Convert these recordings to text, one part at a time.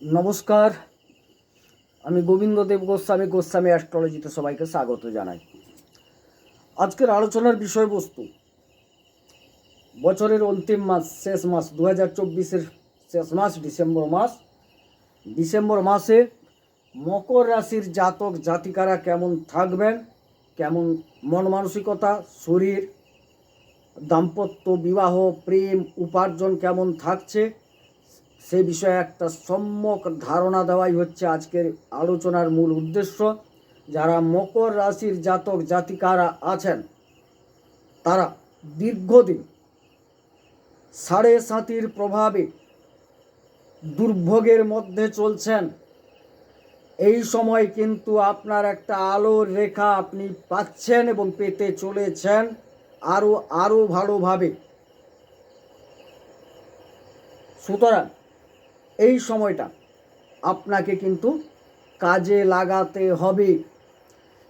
নমস্কার, আমি গোবিন্দদেব গোস্বামী অ্যাস্ট্রোলজিতে সবাইকে স্বাগত জানাই। আজকের আলোচনার বিষয়বস্তু বছরের অন্তিম মাস, শেষ মাস 2024-এর শেষ মাস ডিসেম্বর মাসে মকর রাশির জাতক জাতিকারা কেমন থাকবেন, কেমন মন মানসিকতা, শরীর, দাম্পত্য, বিবাহ, প্রেম, উপার্জন কেমন থাকছে সে বিষয়ে একটা সম্যক ধারণা দেওয়াই হচ্ছে আজকের আলোচনার মূল উদ্দেশ্য। যারা মকর রাশির জাতক জাতিকারা আছেন তারা দীর্ঘদিন সাড়ে সাতির প্রভাবে দুর্ভোগের মধ্যে চলছেন। এই সময় কিন্তু আপনার একটা আলোর রেখা আপনি পাচ্ছেন এবং পেতে চলেছেন আরও ভালোভাবে। সুতরাং এই সময়টা আপনাকে কিন্তু কাজে লাগাতে হবে।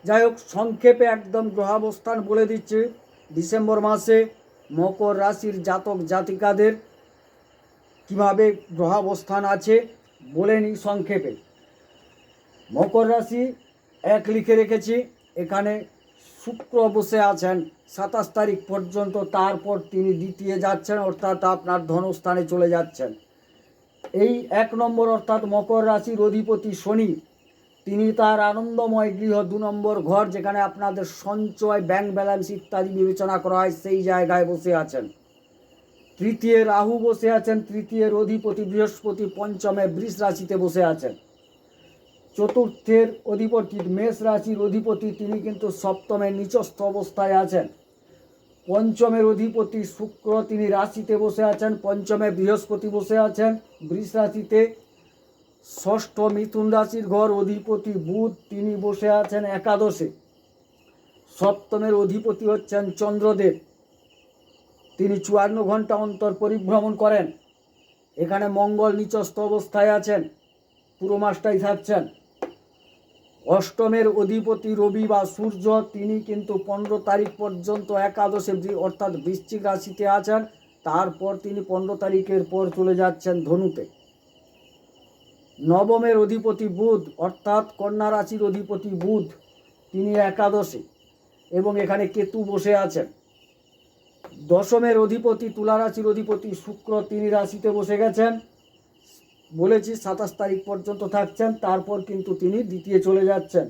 যাই হোক, সংক্ষেপে একদম গ্রহাবস্থান বলে দিচ্ছি। ডিসেম্বর মাসে মকর রাশির জাতক জাতিকাদের কিভাবে গ্রহাবস্থান আছে বলে নিই সংক্ষেপে। মকর রাশি 1 লিখে রেখেছি, এখানে শুক্র বসে আছেন 27 তারিখ পর্যন্ত। তারপর তিনি দ্বিতীয় যাচ্ছেন, অর্থাৎ আপনার ধনস্থানে চলে যাচ্ছেন। এই 1 নম্বর অর্থাৎ মকর রাশির অধিপতি শনি, তিনি তার আনন্দময় গৃহ 2 নম্বর ঘর, যেখানে আপনাদের সঞ্চয়, ব্যাংক ব্যালেন্স ইত্যাদি বিবেচনা করা হয়, সেই জায়গায় বসে আছেন। তৃতীয় রাহু বসে আছেন, তৃতীয়ের অধিপতি বৃহস্পতি পঞ্চমে বৃষ রাশিতে বসে আছেন। চতুর্থের অধিপতি মেষ রাশির অধিপতি, তিনি কিন্তু সপ্তমে নিচস্থ অবস্থায় আছেন। পঞ্চমের অধিপতি শুক্র, তিনি রাশিতে বসে আছেন। পঞ্চমে বৃহস্পতি বসে আছেন বৃষ রাশিতে। ষষ্ঠ মিথুন রাশির ঘর অধিপতি বুধ, তিনি বসে আছেন একাদশে। সপ্তমের অধিপতি হচ্ছেন চন্দ্রদেব, তিনি 54 ঘন্টা অন্তর পরিভ্রমণ করেন। এখানে মঙ্গল নিচস্থ অবস্থায় আছেন, পুরো মাসটাই থাকছেন। অষ্টমের অধিপতি রবি বা সূর্য, তিনি কিন্তু 15 তারিখ পর্যন্ত একাদশে অর্থাৎ বৃশ্চিক রাশিতে আছেন। তারপর তিনি 15 তারিখের পর চলে যাচ্ছেন ধনুতে। নবমের অধিপতি বুধ অর্থাৎ কন্যা রাশির অধিপতি বুধ, তিনি একাদশে এবং এখানে কেতু বসে আছেন। দশমের অধিপতি তুলা রাশির অধিপতি শুক্র, তিনি রাশিতে বসে গেছেন, বলেছি 27 তারিখ পর্যন্ত থাকছেন। তারপর কিন্তু তিনি দ্বিতীয় চলে যাচ্ছেন।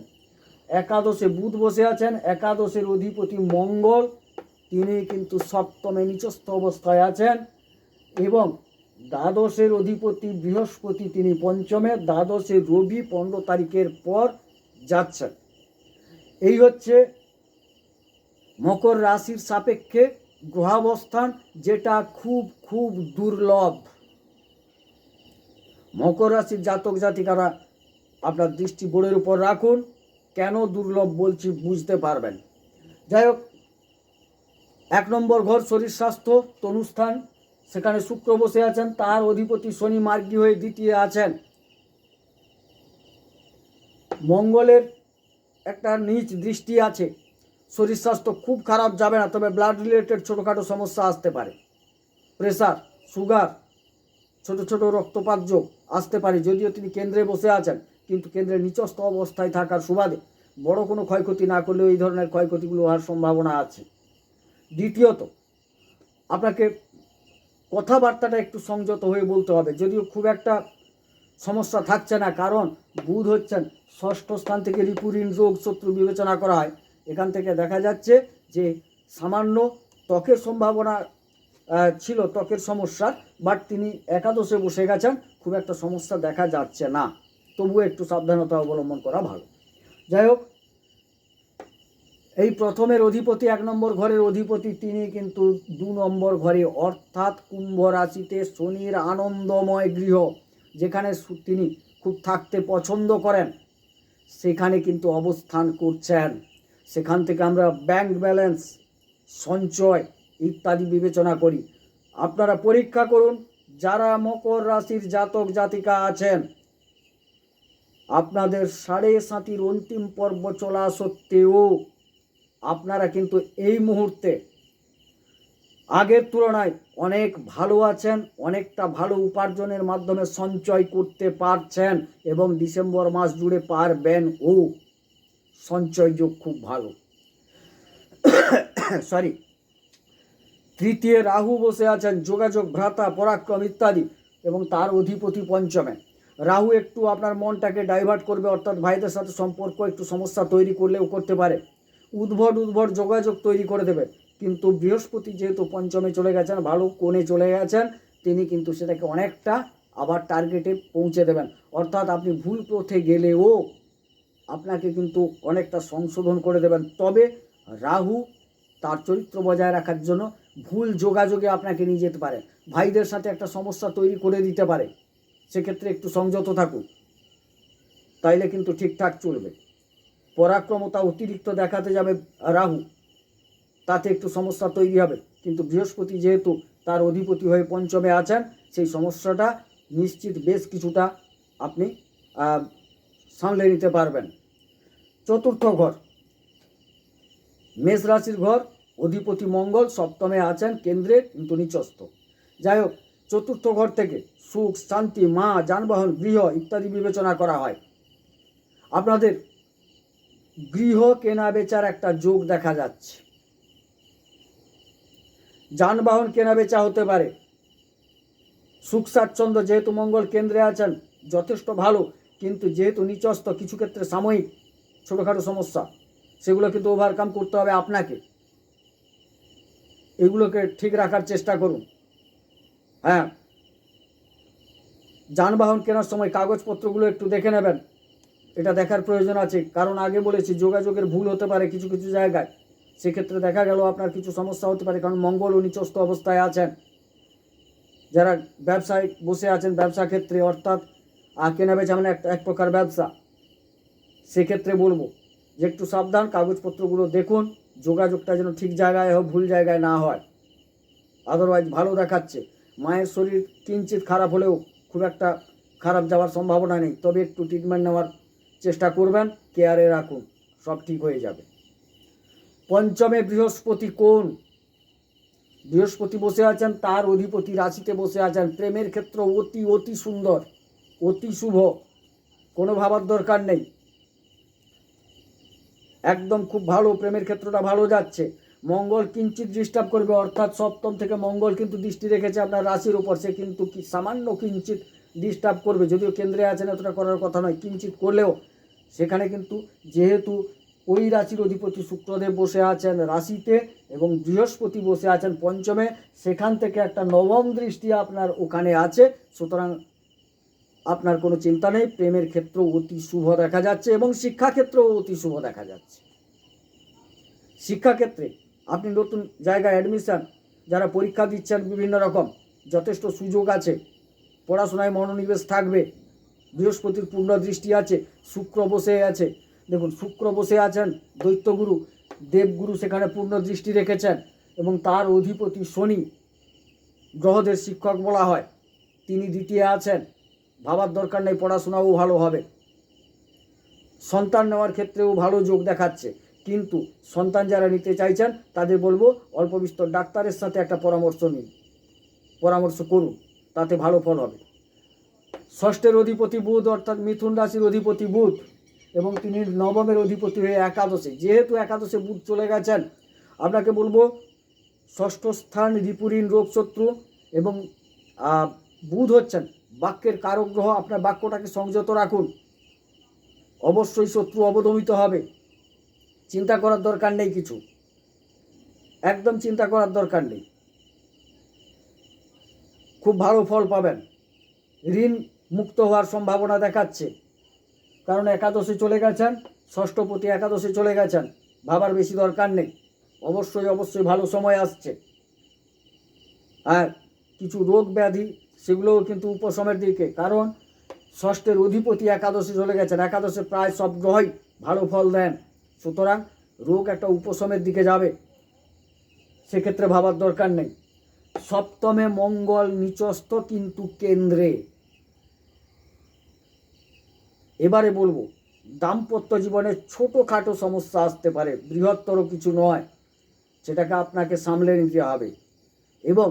একাদশে বুধ বসে আছেন, একাদশের অধিপতি মঙ্গল, তিনি কিন্তু সপ্তমে নিচস্থ অবস্থায় আছেন। এবং দ্বাদশের অধিপতি বৃহস্পতি, তিনি পঞ্চমে। দ্বাদশে রবি 15 তারিখের পর যাচ্ছেন। এই হচ্ছে মকর রাশির সাপেক্ষে গ্রহাবস্থান, যেটা খুব খুব দুর্লভ। মকর রাশির জাতক জাতিকারা আপনার দৃষ্টি বোর্ডের উপর রাখুন। কেন দুর্লভ বলছি বুঝতে পারবেন। যাই হোক, 1 নম্বর ঘর শরীর স্বাস্থ্য তনুস্থান, সেখানে শুক্র বসে আছেন, তার অধিপতি শনি মার্গী হয়ে দ্বিতীয় আছেন। মঙ্গলের একটা নিচ দৃষ্টি আছে। শরীর স্বাস্থ্য খুব খারাপ যাবে না, তবে ব্লাড রিলেটেড ছোটোখাটো সমস্যা আসতে পারে। প্রেশার, সুগার, ছোট ছোট রক্তপাত যোগ আসতে পারে। যদিও তিনি কেন্দ্রে বসে আছেন, কিন্তু কেন্দ্রের নিচস্থ অবস্থায় থাকার সুবাদে বড় কোনো ক্ষয়ক্ষতি না করলেও এই ধরনের ক্ষয়ক্ষতিগুলো হওয়ার সম্ভাবনা আছে। দ্বিতীয়ত, আপনাকে কথাবার্তাটা একটু সংযত হয়ে বলতে হবে। যদিও খুব একটা সমস্যা থাকছে না, কারণ বুধ হচ্ছেন ষষ্ঠ স্থান থেকে রিপুঋণ রোগ শত্রু বিবেচনা করা হয়। এখান থেকে দেখা যাচ্ছে যে সামান্য ত্বকের সম্ভাবনা ছিল, ত্বকের সমস্যা, বাট তিনি একাদশে বসে গেছেন, খুব একটা সমস্যা দেখা যাচ্ছে না। তবুও একটু সাবধানতা অবলম্বন করা ভালো। যাই হোক, এই প্রথমের অধিপতি 1 নম্বর ঘরের অধিপতি, তিনি কিন্তু 2 নম্বর ঘরে অর্থাৎ কুম্ভ রাশিতে শনির আনন্দময় গৃহ, যেখানে তিনি খুব থাকতে পছন্দ করেন, সেখানে কিন্তু অবস্থান করছেন। সেখান থেকে আমরা ব্যাংক ব্যালেন্স, সঞ্চয় ইত্যাদি বিবেচনা করি। আপনারা পরীক্ষা করুন, যারা মকর রাশির জাতক জাতিকা আছেন, আপনাদের সাড়ে সাতির অন্তিম পর্ব চলা সত্ত্বেও আপনারা কিন্তু এই মুহূর্তে আগের তুলনায় অনেক ভালো আছেন, অনেকটা ভালো উপার্জনের মাধ্যমে সঞ্চয় করতে পারছেন এবং ডিসেম্বর মাস জুড়ে পারবেন। ও সঞ্চয় যোগ খুব ভালো। সরি, তৃতীয় রাহু বসে আছেন, যোগাযোগ, ভ্রাতা, পরাক্রম ইত্যাদি, এবং তার অধিপতি পঞ্চমে। রাহু একটু আপনার মনটাকে ডাইভার্ট করবে, অর্থাৎ ভাইদের সাথে সম্পর্ক একটু সমস্যা তৈরি করলেও করতে পারে, উদ্ভট যোগাযোগ তৈরি করে দেবে। কিন্তু বৃহস্পতি যেহেতু পঞ্চমে চলে গেছেন, ভালো কোণে চলে গেছেন, তিনি কিন্তু সেটাকে অনেকটা আবার টার্গেটে পৌঁছে দেবেন। অর্থাৎ আপনি ভুল পথে গেলেও আপনাকে কিন্তু অনেকটা সংশোধন করে দেবেন। তবে রাহু তার চরিত্র বজায় রাখার জন্য ভুল যোগাযোগে আপনাকে নিয়ে যেতে পারে, ভাইদের সাথে একটা সমস্যা তৈরি করে দিতে পারে। সেক্ষেত্রে একটু সংযত থাকুন, তাইলে কিন্তু ঠিকঠাক চলবে। পরাক্রমতা অতিরিক্ত দেখাতে যাবে রাহু, তাতে একটু সমস্যা তৈরি হবে। কিন্তু বৃহস্পতি যেহেতু তার অধিপতি হয়ে পঞ্চমে আছেন, সেই সমস্যাটা নিশ্চিত বেশ কিছুটা আপনি সামলে নিতে পারবেন। চতুর্থ ঘর, মেষ রাশির ঘর, অধিপতি মঙ্গল সপ্তমে আছেন, কেন্দ্রে কিন্তু নিচস্থ। যাই হোক, চতুর্থ ঘর থেকে সুখ, শান্তি, মা, যানবাহন, গৃহ ইত্যাদি বিবেচনা করা হয়। আপনাদের গৃহ কেনা বেচার একটা যোগ দেখা যাচ্ছে, যানবাহন কেনা বেচা হতে পারে। সুখ স্বাচ্ছন্দ্য, যেহেতু মঙ্গল কেন্দ্রে আছেন, যথেষ্ট ভালো, কিন্তু যেহেতু নিচস্থ, কিছু ক্ষেত্রে সাময়িক ছোটোখাটো সমস্যা, সেগুলো কিন্তু ওভারকাম করতে হবে আপনাকে। এগুলোকে ঠিক রাখার চেষ্টা করুন। হ্যাঁ, যানবাহন কেনার সময় কাগজপত্রগুলো একটু দেখে নেবেন, এটা দেখার প্রয়োজন আছে। কারণ আগে বলেছি, যোগাযোগের ভুল হতে পারে কিছু কিছু জায়গায়, সেক্ষেত্রে দেখা গেল আপনার কিছু সমস্যা হতে পারে, কারণ মঙ্গল নিচস্থ অবস্থায় আছেন। যারা ব্যবসায় বসে আছেন, ব্যবসা ক্ষেত্রে, অর্থাৎ কেনা বেচা মানে এক প্রকার ব্যবসা, সেক্ষেত্রে বলবো যে একটু সাবধান, কাগজপত্রগুলো দেখুন, যোগাযোগটা যেন ঠিক জায়গায় হোক, ভুল জায়গায় না হয়। আদারওয়াইজ ভালো দেখাচ্ছে। মায়ের শরীর কিঞ্চিত খারাপ হলেও খুব একটা খারাপ যাওয়ার সম্ভাবনা নেই, তবে একটু ট্রিটমেন্ট নেওয়ার চেষ্টা করবেন, কেয়ারে রাখুন, সব ঠিক হয়ে যাবে। পঞ্চমে বৃহস্পতি কোণ, বৃহস্পতি বসে আছেন, তার অধিপতি রাশিতে বসে আছেন। প্রেমের ক্ষেত্র অতি সুন্দর, অতি শুভ, কোনো ভাবার দরকার নেই, একদম খুব ভালো, প্রেমের ক্ষেত্রটা ভালো যাচ্ছে। মঙ্গল কিঞ্চিত ডিস্টার্ব করবে, অর্থাৎ সপ্তম থেকে মঙ্গল কিন্তু দৃষ্টি রেখেছে আপনার রাশির উপর, সে কিন্তু সামান্য কিঞ্চিত ডিস্টার্ব করবে, যদিও কেন্দ্রে আছেন, এতটা করার কথা নয়, কিঞ্চিত করলেও সেখানে কিন্তু যেহেতু ওই রাশির অধিপতি শুক্রদেব বসে আছেন রাশিতে এবং বৃহস্পতি বসে আছেন পঞ্চমে, সেখান থেকে একটা নবম দৃষ্টি আপনার ওখানে আছে, সুতরাং আপনার কোনো চিন্তা নেই। প্রেমের ক্ষেত্র অতি শুভ দেখা যাচ্ছে এবং শিক্ষাক্ষেত্রেও অতি শুভ দেখা যাচ্ছে। শিক্ষাক্ষেত্রে আপনি নতুন জায়গায় অ্যাডমিশান, যারা পরীক্ষা দিচ্ছেন বিভিন্ন রকম, যথেষ্ট সুযোগ আছে, পড়াশোনায় মনোনিবেশ থাকবে। বৃহস্পতির পূর্ণ দৃষ্টি আছে, শুক্র বসে আছে, দেখুন শুক্র বসে আছেন, দৈত্যগুরু দেবগুরু সেখানে পূর্ণ দৃষ্টি রেখেছেন, এবং তার অধিপতি শনি, গ্রহদের শিক্ষক বলা হয়, তিনি দ্বিতীয় আছেন। ভাবার দরকার নেই, পড়াশোনাও ভালো হবে। সন্তান নেওয়ার ক্ষেত্রেও ভালো যোগ দেখাচ্ছে, কিন্তু সন্তান যারা নিতে চাইছেন তাদের বলবো অল্প বিস্তর ডাক্তারের সাথে একটা পরামর্শ করুন, তাতে ভালো ফল হবে। ষষ্ঠের অধিপতি বুধ, অর্থাৎ মিথুন রাশির অধিপতি বুধ, এবং তিনি নবমের অধিপতি হয়ে একাদশে, যেহেতু একাদশে বুধ চলে গেছেন, আপনাকে বলবো ষষ্ঠ স্থান রিপুঋণ রোগ শত্রু, এবং বুধ হচ্ছেন বাক্যের কারক গ্রহ, আপনার বাক্যটাকে সংযত রাখুন, অবশ্যই শত্রু অবদমিত হবে, চিন্তা করার দরকার নেই, কিছু একদম চিন্তা করার দরকার নেই, খুব ভালো ফল পাবেন। ঋণ মুক্ত হওয়ার সম্ভাবনা দেখাচ্ছে, কারণ একাদশে চলে গেছেন, ষষ্ঠপতি একাদশে চলে গেছেন, ভাবার বেশি দরকার নেই, অবশ্যই ভালো সময় আসছে। আর কিছু রোগ ব্যাধি সেগুলোও কিন্তু উপশমের দিকে, কারণ ষষ্ঠের অধিপতি একাদশে চলে গেছেন, একাদশে প্রায় সব গ্রহই ভালো ফল দেন, সুতরাং রোগ একটা উপশমের দিকে যাবে, সেক্ষেত্রে ভাবার দরকার নেই। সপ্তমে মঙ্গল নিচস্থ কিন্তু কেন্দ্রে। এবারে বলবো, দাম্পত্য জীবনে ছোটোখাটো সমস্যা আসতে পারে, বৃহত্তর কিছু নয়, সেটাকে আপনাকে সামলে নিতে হবে। এবং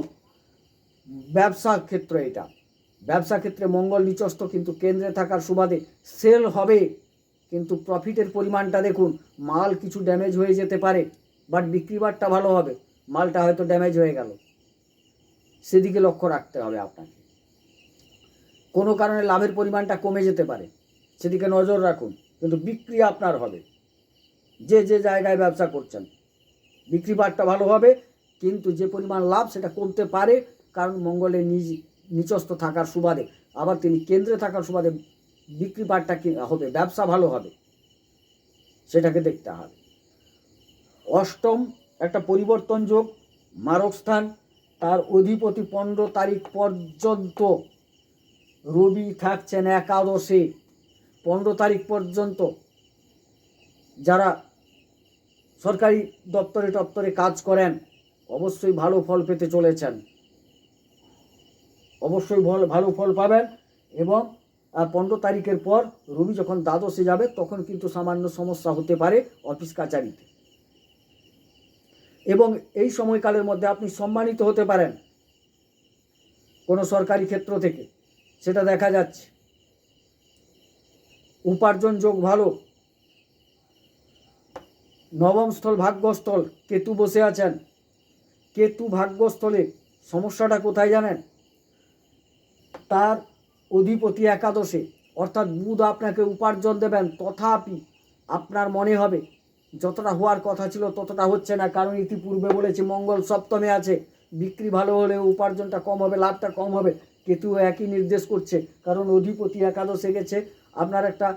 ব্যবসা ক্ষেত্র, এটা ব্যবসা ক্ষেত্রে মঙ্গল নিচস্থ কিন্তু কেন্দ্রে থাকার সুবাদে সেল হবে, কিন্তু প্রফিটের পরিমাণটা দেখুন, মাল কিছু ড্যামেজ হয়ে যেতে পারে, বাট বিক্রি বাট্টা ভালো হবে, মালটা হয়তো ড্যামেজ হয়ে গেল, সেদিকে লক্ষ্য রাখতে হবে আপনাকে। কোনো কারণে লাভের পরিমাণটা কমে যেতে পারে, সেদিকে নজর রাখুন, কিন্তু বিক্রি আপনার হবে। যে যে জায়গায় ব্যবসা করছেন বিক্রি বাট্টা ভালো হবে, কিন্তু যে পরিমাণ লাভ সেটা কমতে পারে, কারণ মঙ্গলের নিচস্থ থাকার সুবাদে, আবার তিনি কেন্দ্রে থাকার সুবাদে বিক্রি বাট্টা হবে, ব্যবসা ভালো হবে, সেটাকে দেখতে হবে। অষ্টম একটা পরিবর্তন যোগ, মারক স্থান, তার অধিপতি 15 তারিখ পর্যন্ত রবি থাকছেন একাদশে। 15 তারিখ পর্যন্ত যারা সরকারি দপ্তরে কাজ করেন অবশ্যই ভালো ফল পেতে চলেছেন, অবশ্যই ভালো ফল পাবেন। এবং 15 তারিখের পর রবি যখন দ্বাদশে যাবে তখন কিন্তু সামান্য সমস্যা হতে পারে অফিস কাচারিতে, এবং এই সময়কালের মধ্যে আপনি সম্মানিত হতে পারেন কোনো সরকারি ক্ষেত্র থেকে, সেটা দেখা যাচ্ছে। উপার্জন যোগ ভালো। নবম স্থল ভাগ্যস্থল, কেতু বসে আছেন। কেতু ভাগ্যস্থলে সমস্যাটা কোথায় জানেন? তার অধিপতি একাদশে, অর্থাৎ বুধ আপনাকে উপার্জন দেবেন, তথাপি আপনার মনে হবে যতটা হওয়ার কথা ছিল ততটা হচ্ছে না, কারণ ইতিপূর্বে বলেছি মঙ্গল সপ্তমে আছে, বিক্রি ভালো হলে উপার্জনটা কম হবে, লাভটা কম হবে। কেতু একই নির্দেশ করছে, কারণ অধিপতি একাদশে গেছে, আপনার একটা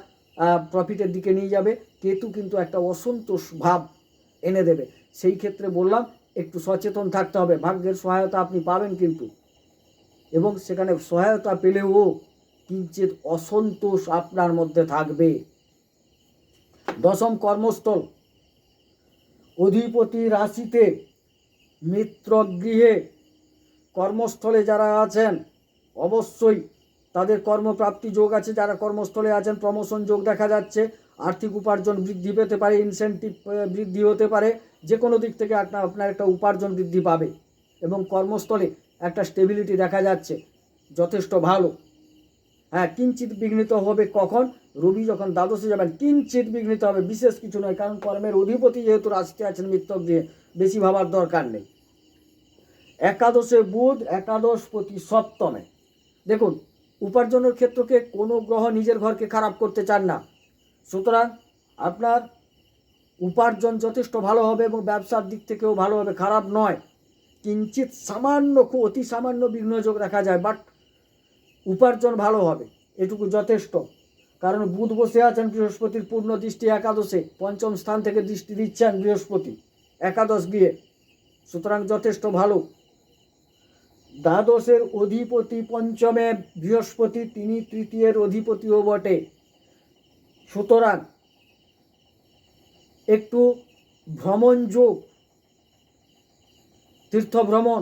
প্রফিটের দিকে নিয়ে যাবে। কেতু কিন্তু একটা অসন্তোষ ভাব এনে দেবে, সেই ক্ষেত্রে বললাম একটু সচেতন থাকতে হবে। ভাগ্যের সহায়তা আপনি পাবেন কিন্তু, এবং সেখানে সহায়তা পেলেও কিঞ্চিত অসন্তোষ আপনার মধ্যে থাকবে। দশম কর্মস্থল, অধিপতি রাশিতে, মিত্রগৃহে, কর্মস্থলে যারা আছেন অবশ্যই তাদের কর্মপ্রাপ্তি যোগ আছে। যারা কর্মস্থলে আছেন প্রমোশন যোগ দেখা যাচ্ছে, আর্থিক উপার্জন বৃদ্ধি পেতে পারে, ইনসেন্টিভ বৃদ্ধি হতে পারে, যে কোনো দিক থেকে আপনার একটা উপার্জন বৃদ্ধি পাবে, এবং কর্মস্থলে একটা স্টেবিলিটি দেখা যাচ্ছে, যথেষ্ট ভালো। হ্যাঁ, কিঞ্চিত বিঘ্নিত হবে কখন? রবি যখন দ্বাদশে যাবেন কিঞ্চিত বিঘ্নিত হবে, বিশেষ কিছু নয়, কারণ কর্মের অধিপতি যেহেতু রাশিতে আছেন মিত্রগৃহে, বেশি ভাবার দরকার নেই। একাদশে বুধ, একাদশপতি সপ্তমে। দেখুন, উপার্জনের ক্ষেত্রকে কোনো গ্রহ নিজের ঘরকে খারাপ করতে চান না, সুতরাং আপনার উপার্জন যথেষ্ট ভালো হবে এবং ব্যবসার দিক থেকেও ভালো হবে, খারাপ নয়। কিঞ্চিত সামান্য, খুব অতি সামান্য বিঘ্নযোগ দেখা যায়, বাট উপার্জন ভালো হবে, এটুকু যথেষ্ট। কারণ বুধ বসে আছেন বৃহস্পতির পূর্ণ দৃষ্টি একাদশে, পঞ্চম স্থান থেকে দৃষ্টি দিচ্ছেন বৃহস্পতি একাদশ গিয়ে, সুতরাং যথেষ্ট ভালো। দ্বাদশের অধিপতি পঞ্চমে বৃহস্পতি, তিনি তৃতীয়ের অধিপতিও বটে, সুতরাং একটু ভ্রমণ যোগ, তীর্থ ভ্রমণ,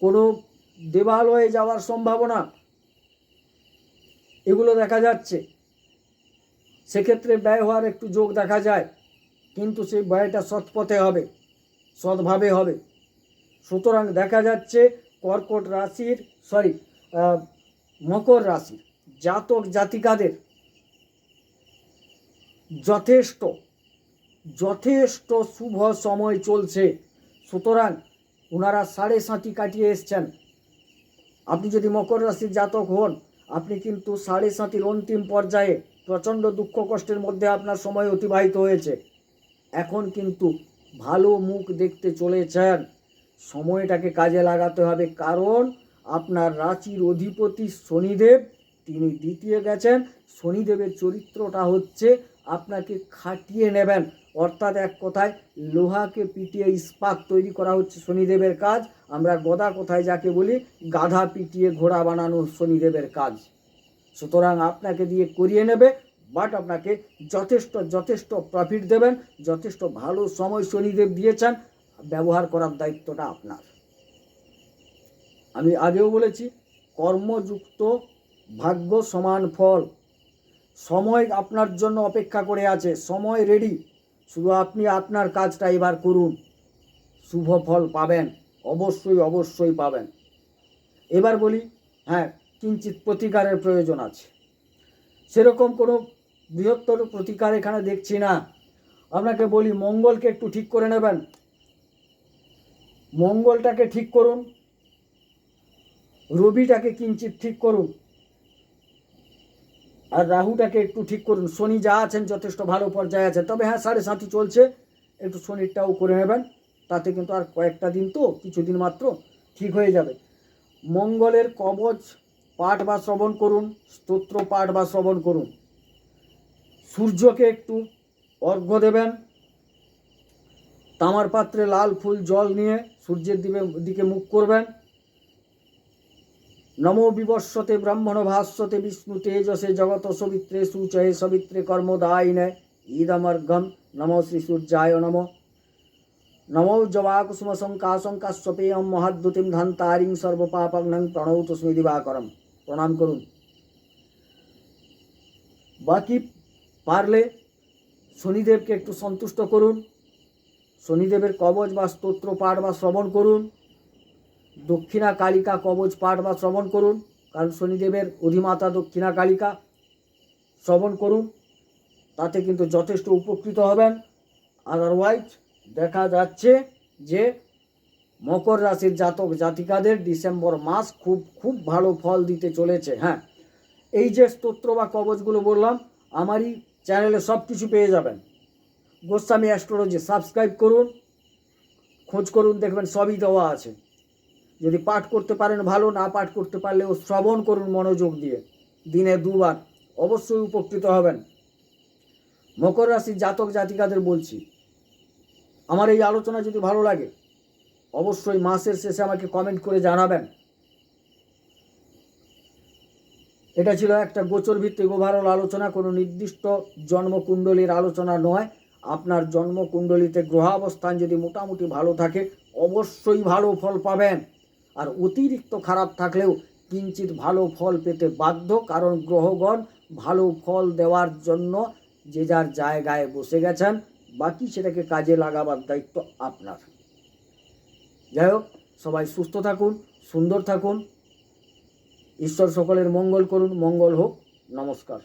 কোনো দেবালয়ে যাওয়ার সম্ভাবনা, এগুলো দেখা যাচ্ছে। সেক্ষেত্রে ব্যয় হওয়ার একটু যোগ দেখা যায়, কিন্তু সেই ব্যয়টা সৎপথে হবে, সৎভাবে হবে। সুতরাং দেখা যাচ্ছে কর্কট রাশির মকর রাশির জাতক জাতিকাদের যথেষ্ট যথেষ্ট শুভ সময় চলছে, সুতরাং ওনারা 7.5 কাটিয়ে এসছেন। আপনি যদি মকর রাশির জাতক হন, আপনি কিন্তু 7.5 অন্তিম পর্যায়ে, প্রচণ্ড দুঃখ কষ্টের মধ্যে আপনার সময় অতিবাহিত হয়েছে, এখন কিন্তু ভালো মুখ দেখতে চলেছেন। সময়টাকে কাজে লাগাতে হবে, কারণ আপনার রাশির অধিপতি শনিদেব, তিনি দ্বিতীয় গেছেন। শনিদেবের চরিত্রটা হচ্ছে আপনাকে খাটিয়ে নেবেন, অর্থাৎ এক কথায় লোহাকে পিটিয়ে ইস্পাত তৈরি করা হচ্ছে শনিদেবের কাজ। আমরা গদা কোথায় যাকে বলি, গাধা পিটিয়ে ঘোড়া বানানো শনিদেবের কাজ। সুতরাং আপনাকে দিয়ে করিয়ে নেবে, বাট আপনাকে যথেষ্ট প্রফিট দেবেন, যথেষ্ট ভালো সময় শনিদেব দিয়েছেন, ব্যবহার করার দায়িত্বটা আপনার। আমি আগেও বলেছি, কর্মযুক্ত ভাগ্য সমান ফল। সময় আপনার জন্য অপেক্ষা করে আছে, সময় রেডি, শুধু আপনি আপনার কাজটা এবার করুন, শুভ ফল পাবেন অবশ্যই অবশ্যই পাবেন। এবার বলি, হ্যাঁ, কিঞ্চিত প্রতিকারের প্রয়োজন আছে। সেরকম কোনো বৃহত্তর প্রতিকার এখানে দেখছি না। আপনাকে বলি, মঙ্গলকে একটু ঠিক করে নেবেন, মঙ্গলটাকে ঠিক করুন, রবিটাকে কিঞ্চিত ঠিক করুন, আর রাহুটাকে একটু ঠিক করুন। শনি যা আছেন যথেষ্ট ভালো পর্যায়ে আছেন, তবে হ্যাঁ 7.5 চলছে, একটু শনিরটাও করে নেবেন, তাতে কিন্তু আর কয়েকটা দিন, তো কিছুদিন মাত্র, ঠিক হয়ে যাবে। মঙ্গলের কবচ পাঠ বা শ্রবণ করুন, স্তোত্র পাঠ বা শ্রবণ করুন। সূর্যকে একটু অর্ঘ্য দেবেন, তামার পাত্রে লাল ফুল জল নিয়ে সূর্যের দিকে মুখ করবেন। নমো বিবস্বতে ব্রাহ্মণ ভাস্বতে বিষ্ণু তেজসে জগত সবিত্রে সুচয়ে সবিত্রে কর্মদায়িনে ইদমর্ঘম নমো শ্রী সূর্যায় নমো। নমো জবাকুসুম শঙ্কাশঙ্কাস্বপেয়ম মহাদ্যুতিম ধান্তারিং সর্বপাপগ্নং প্রণৌতস্মি দিবাকরম। প্রণাম করুন। বাকি পারলে শনিদেবকে একটু সন্তুষ্ট করুন, শনিদেবের কবচ বা স্তোত্র পাঠ বা শ্রবণ করুন। দক্ষিণা কালিকা কবচ পাঠ বা শ্রবণ করুন, কারণ শনিদেবের অধিমাতা দক্ষিণা কালিকা। শ্রবণ করুন, তাতে কিন্তু যথেষ্ট উপকৃত হবেন। আদারওয়াইজ দেখা যাচ্ছে যে মকর রাশির জাতক জাতিকাদের ডিসেম্বর মাস খুব খুব ভালো ফল দিতে চলেছে। হ্যাঁ, এই যে স্তোত্র বা কবচগুলো বললাম, আমারই চ্যানেলে সব কিছু পেয়ে যাবেন। গোস্বামী অ্যাস্ট্রোলজি সাবস্ক্রাইব করুন, খোঁজ করুন, দেখবেন সবই দেওয়া আছে। যদি পাঠ করতে পারেন ভালো, না পাঠ করতে পারলেও শ্রবণ করুন মনোযোগ দিয়ে, দিনে 2 বার, অবশ্যই উপকৃত হবেন। মকর রাশির জাতক জাতিকাদের বলছি, আমার এই আলোচনা যদি ভালো লাগে অবশ্যই মাসের শেষে আমাকে কমেন্ট করে জানাবেন। এটা ছিল একটা গোচর ভিত্তিক ওভারঅল আলোচনা, কোনো নির্দিষ্ট জন্মকুণ্ডলীর আলোচনা নয়। আপনার জন্মকুণ্ডলীতে গ্রহাবস্থান যদি মোটামুটি ভালো থাকে অবশ্যই ভালো ফল পাবেন, আর অতিরিক্ত খারাপ থাকলেও কিঞ্চিত ভালো ফল পেতে বাধ্য, কারণ গ্রহগণ ভালো ফল দেওয়ার জন্য যে যার জায়গায় বসে গেছেন, বাকি সেটাকে কাজে লাগাবার দায়িত্ব আপনার। যাই হোক, সবাই সুস্থ থাকুন, সুন্দর থাকুন, ঈশ্বর সকলের মঙ্গল করুন। মঙ্গল হোক। নমস্কার।